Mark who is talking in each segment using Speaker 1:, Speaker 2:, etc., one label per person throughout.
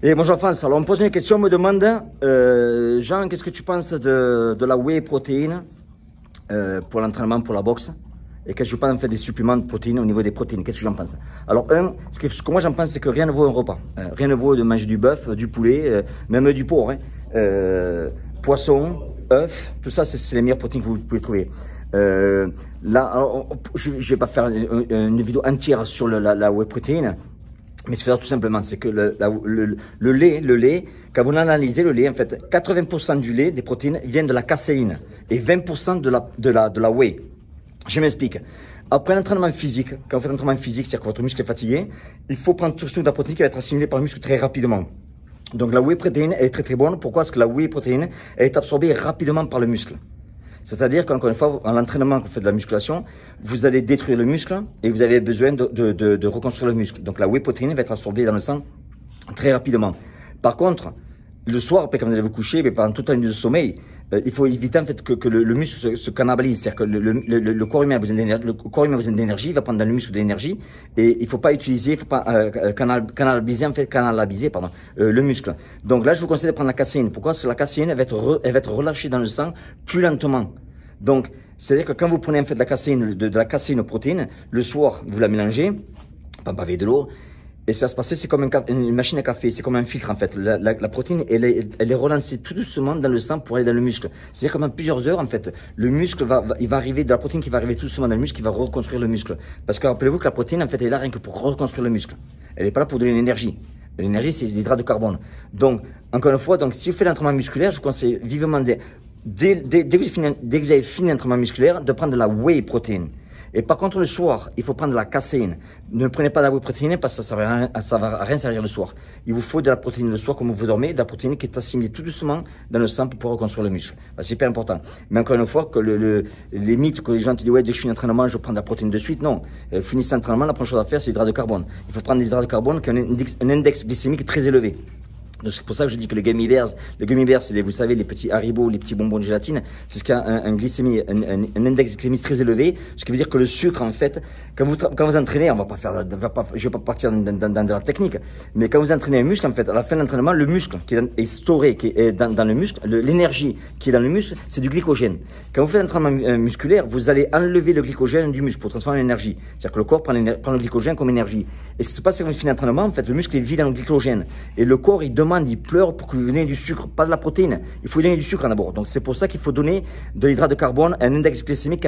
Speaker 1: Et bonjour France, alors on me pose une question, on me demande, Jean, qu'est-ce que tu penses de la whey protéine pour l'entraînement, pour la boxe? Et qu'est-ce que je pense en fait des suppléments de protéines au niveau des protéines? Qu'est-ce que j'en pense? Alors ce que moi j'en pense, c'est que rien ne vaut un repas. Rien ne vaut de manger du bœuf, du poulet, même du porc, poisson, œufs, tout ça c'est les meilleures protéines que vous pouvez trouver. Là, alors, je vais pas faire une vidéo entière sur la whey protéine. Mais c'est tout simplement, c'est que le lait, quand vous analysez le lait, en fait, 80% du lait, des protéines, viennent de la caséine et 20% de la whey. Je m'explique. Après l'entraînement physique, quand vous faites un entraînement physique, c'est-à-dire que votre muscle est fatigué, il faut prendre surtout de la protéine qui va être assimilée par le muscle très rapidement. Donc la whey protéine, elle est très très bonne. Pourquoi? Parce que la whey protéine, elle est absorbée rapidement par le muscle. C'est-à-dire qu'encore une fois, en l'entraînement que vous faites de la musculation, vous allez détruire le muscle et vous avez besoin de reconstruire le muscle. Donc la whey protéine va être absorbée dans le sang très rapidement. Par contre, le soir, après quand vous allez vous coucher, mais pendant toute la nuit de sommeil, il faut éviter en fait que le muscle se cannibalise. C'est-à-dire que le corps humain a besoin d'énergie, il va prendre dans le muscle de l'énergie et il ne faut pas utiliser, il ne faut pas canaliser le muscle. Donc là, je vous conseille de prendre la caséine. Pourquoi? Parce que la caséine, elle va être relâchée dans le sang plus lentement. Donc, c'est-à-dire que quand vous prenez en fait de la caséine aux protéines, le soir, vous la mélangez, pas avec de l'eau. Et ça se passe, c'est comme une machine à café, c'est comme un filtre en fait. La protéine, elle est relancée tout doucement dans le sang pour aller dans le muscle. C'est-à-dire que dans plusieurs heures, en fait, le muscle il va arriver, de la protéine qui va arriver tout doucement dans le muscle, qui va reconstruire le muscle. Parce que rappelez-vous que la protéine, en fait, elle est là rien que pour reconstruire le muscle. Elle n'est pas là pour donner l'énergie. L'énergie, c'est l'hydrate de carbone. Donc, encore une fois, si vous faites l'entraînement musculaire, je vous conseille vivement dès que vous avez fini l'entraînement musculaire, de prendre de la whey protéine. Et par contre, le soir, il faut prendre de la caséine. Ne prenez pas de la whey protéine parce que ça va rien servir le soir. Il vous faut de la protéine le soir, comme vous dormez, de la protéine qui est assimilée tout doucement dans le sang pour pouvoir reconstruire le muscle. C'est hyper important. Mais encore une fois, que les mythes que les gens te disent, ouais, dès que je finis l'entraînement, je prends de la protéine de suite. Non. Finissez l'entraînement, la première chose à faire, c'est l'hydrate de carbone. Il faut prendre des hydrates de carbone qui ont un index glycémique très élevé. C'est pour ça que je dis que les gummy bears, c'est vous savez, les petits Haribo, les petits bonbons de gélatine, c'est ce qui a un index glycémique très élevé, ce qui veut dire que le sucre, en fait, quand vous entraînez, je vais pas partir dans de la technique, mais quand vous entraînez un muscle, en fait, à la fin de l'entraînement, le muscle qui est storé, qui est dans le muscle, l'énergie qui est dans le muscle, c'est du glycogène. Quand vous faites un entraînement musculaire, vous allez enlever le glycogène du muscle pour transformer en énergie. C'est-à-dire que le corps prend le glycogène comme énergie. Et ce qui se passe, c'est que quand vous finissez l'entraînement, en fait, le muscle est vide dans le glycogène. Et le corps, il demande, il pleure pour que vous donniez du sucre, pas de la protéine. Il faut donner du sucre d'abord. Donc c'est pour ça qu'il faut donner de l'hydrate de carbone, un index glycémique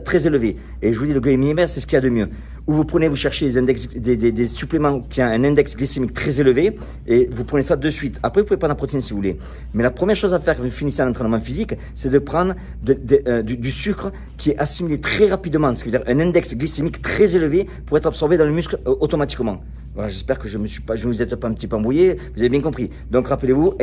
Speaker 1: très élevé. Et je vous dis, le gummy bear, c'est ce qu'il y a de mieux. Où vous cherchez des suppléments qui ont un index glycémique très élevé et vous prenez ça de suite. Après, vous pouvez prendre la protéine si vous voulez. Mais la première chose à faire quand vous finissez un entraînement physique, c'est de prendre du sucre qui est assimilé très rapidement, c'est-à-dire un index glycémique très élevé pour être absorbé dans le muscle automatiquement. Voilà, j'espère que je ne vous ai pas un petit peu embrouillé, vous avez bien compris. Donc rappelez-vous,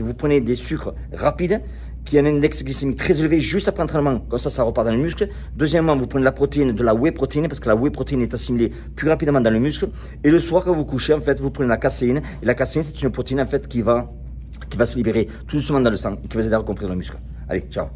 Speaker 1: vous prenez des sucres rapides qui ont un index glycémique très élevé juste après l'entraînement, comme ça repart dans le muscle. Deuxièmement, vous prenez la protéine, de la whey protéine, parce que la whey protéine est assimilée plus rapidement dans le muscle. Et le soir, quand vous couchez, en fait, vous prenez la caséine. Et la caséine, c'est une protéine en fait qui va se libérer tout doucement dans le sang et qui va vous aider à reconstruire le muscle. Allez, ciao.